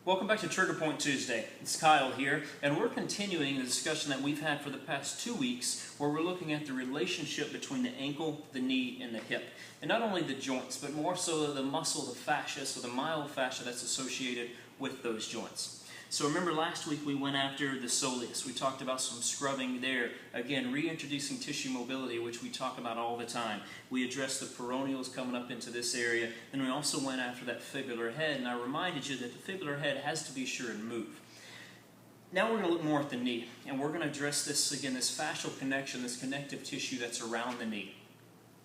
Welcome back to Trigger Point Tuesday. It's Kyle here, and we're continuing the discussion that we've had for the past 2 weeks where we're looking at the relationship between the ankle, the knee, and the hip. And not only the joints, but more so the muscle, the fascia, so the myofascia that's associated with those joints. So remember last week we went after the soleus. We talked about some scrubbing there. Again, reintroducing tissue mobility, which we talk about all the time. We addressed the peroneals coming up into this area. Then we also went after that fibular head, and I reminded you that the fibular head has to be sure and move. Now we're going to look more at the knee, and we're going to address this, again, this fascial connection, this connective tissue that's around the knee.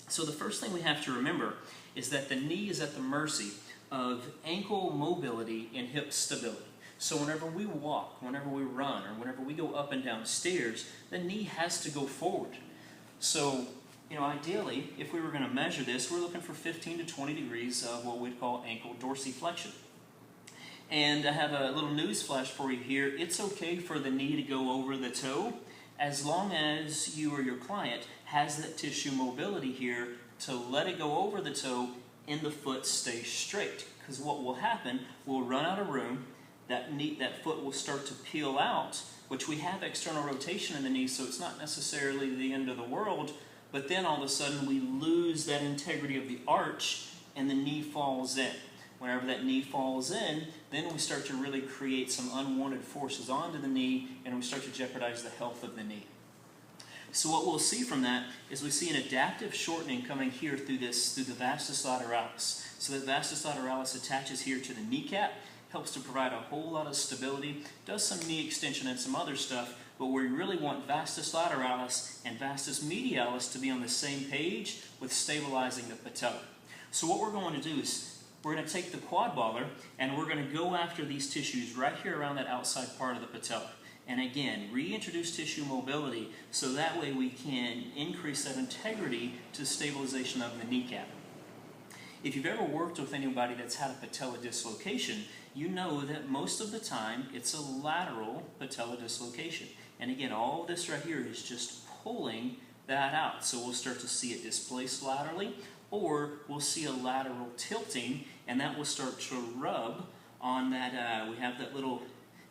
So the first thing we have to remember is that the knee is at the mercy of ankle mobility and hip stability. So whenever we walk, whenever we run, or whenever we go up and down stairs, the knee has to go forward. So, ideally, if we were going to measure this, we're looking for 15 to 20 degrees of what we'd call ankle dorsiflexion. And I have a little news flash for you here. It's okay for the knee to go over the toe as long as you or your client has that tissue mobility here to let it go over the toe and the foot stay straight. Because what will happen, we'll run out of room, that foot will start to peel out, which we have external rotation in the knee, so it's not necessarily the end of the world, but then all of a sudden we lose that integrity of the arch and the knee falls in. Whenever that knee falls in, then we start to really create some unwanted forces onto the knee, and we start to jeopardize the health of the knee. So what we'll see from that is we see an adaptive shortening coming here through the Vastus Lateralis. So that Vastus Lateralis attaches here to the kneecap, helps to provide a whole lot of stability, does some knee extension and some other stuff, but we really want Vastus Lateralis and Vastus Medialis to be on the same page with stabilizing the patella. So what we're going to do is we're going to take the quad baller and we're going to go after these tissues right here around that outside part of the patella. And again, reintroduce tissue mobility so that way we can increase that integrity to stabilization of the kneecap. If you've ever worked with anybody that's had a patella dislocation, you know that most of the time it's a lateral patella dislocation. And again, all of this right here is just pulling that out. So we'll start to see it displace laterally, or we'll see a lateral tilting, and that will start to rub on that, we have that little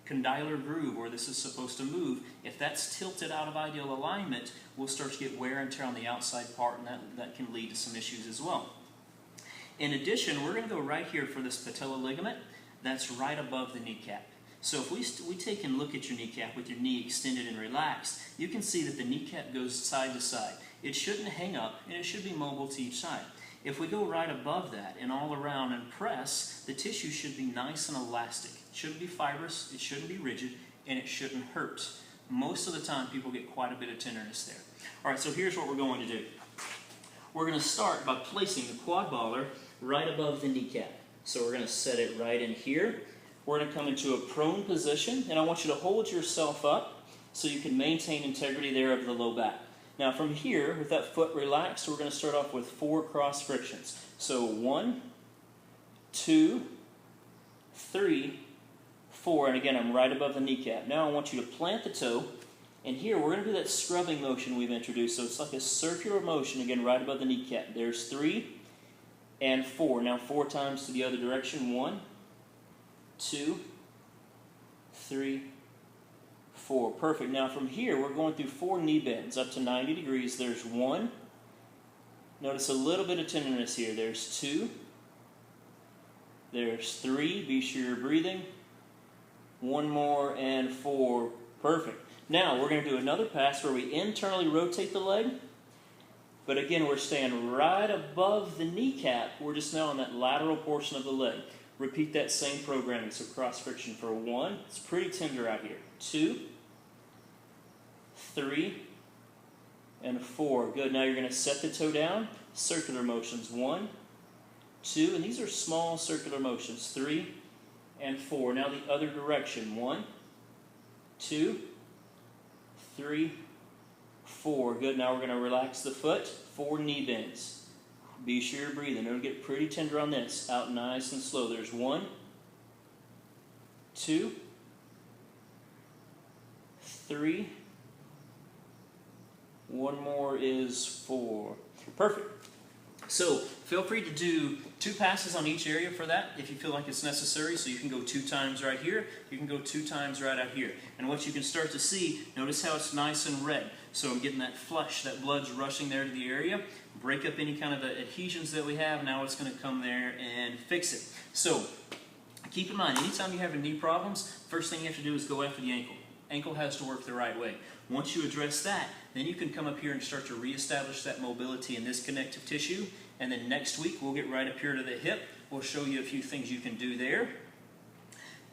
condylar groove where this is supposed to move. If that's tilted out of ideal alignment, we'll start to get wear and tear on the outside part, and that can lead to some issues as well. In addition, we're going to go right here for this patella ligament that's right above the kneecap. So if we take and look at your kneecap with your knee extended and relaxed, you can see that the kneecap goes side to side. It shouldn't hang up, and it should be mobile to each side. If we go right above that and all around and press, the tissue should be nice and elastic. It shouldn't be fibrous, it shouldn't be rigid, and it shouldn't hurt. Most of the time, people get quite a bit of tenderness there. All right, so here's what we're going to do. We're going to start by placing the quad baller right above the kneecap. So we're going to set it right in here. We're going to come into a prone position, and I want you to hold yourself up so you can maintain integrity there of the low back. Now from here, with that foot relaxed, we're going to start off with 4 cross frictions. So 1, 2, 3, 4, and again I'm right above the kneecap. Now I want you to plant the toe, and here we're going to do that scrubbing motion we've introduced. So it's like a circular motion, again right above the kneecap. There's 3 and 4. Now 4 times to the other direction. 1, 2, 3, 4. Perfect. Now from here we're going through 4 knee bends up to 90 degrees. There's 1. Notice a little bit of tenderness here. There's 2. There's 3. Be sure you're breathing. 1 more and 4. Perfect. Now we're going to do another pass where we internally rotate the leg. But again, we're staying right above the kneecap. We're just now on that lateral portion of the leg. Repeat that same programming. So cross friction for 1. It's pretty tender out here. 2, 3, and 4. Good. Now you're going to set the toe down. Circular motions. 1, 2, and these are small circular motions. 3 and 4. Now the other direction. 1, 2, 3, 4. Good. Now we're going to relax the foot. 4 knee bends. Be sure you're breathing. It'll get pretty tender on this. Out nice and slow. There's 1, 2, 3. 1 more is 4. Perfect. So feel free to do 2 2 passes on each area for that if you feel like it's necessary. So you can go 2 times right here, you can go 2 times right out here. And what you can start to see, notice how it's nice and red. So I'm getting that flush, that blood's rushing there to the area. Break up any kind of adhesions that we have. Now it's going to come there and fix it. So keep in mind, anytime you have knee problems, first thing you have to do is go after the ankle. Ankle has to work the right way. Once you address that, then you can come up here and start to reestablish that mobility in this connective tissue. And then next week, we'll get right up here to the hip. We'll show you a few things you can do there.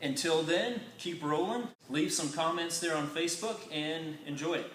Until then, keep rolling. Leave some comments there on Facebook and enjoy it.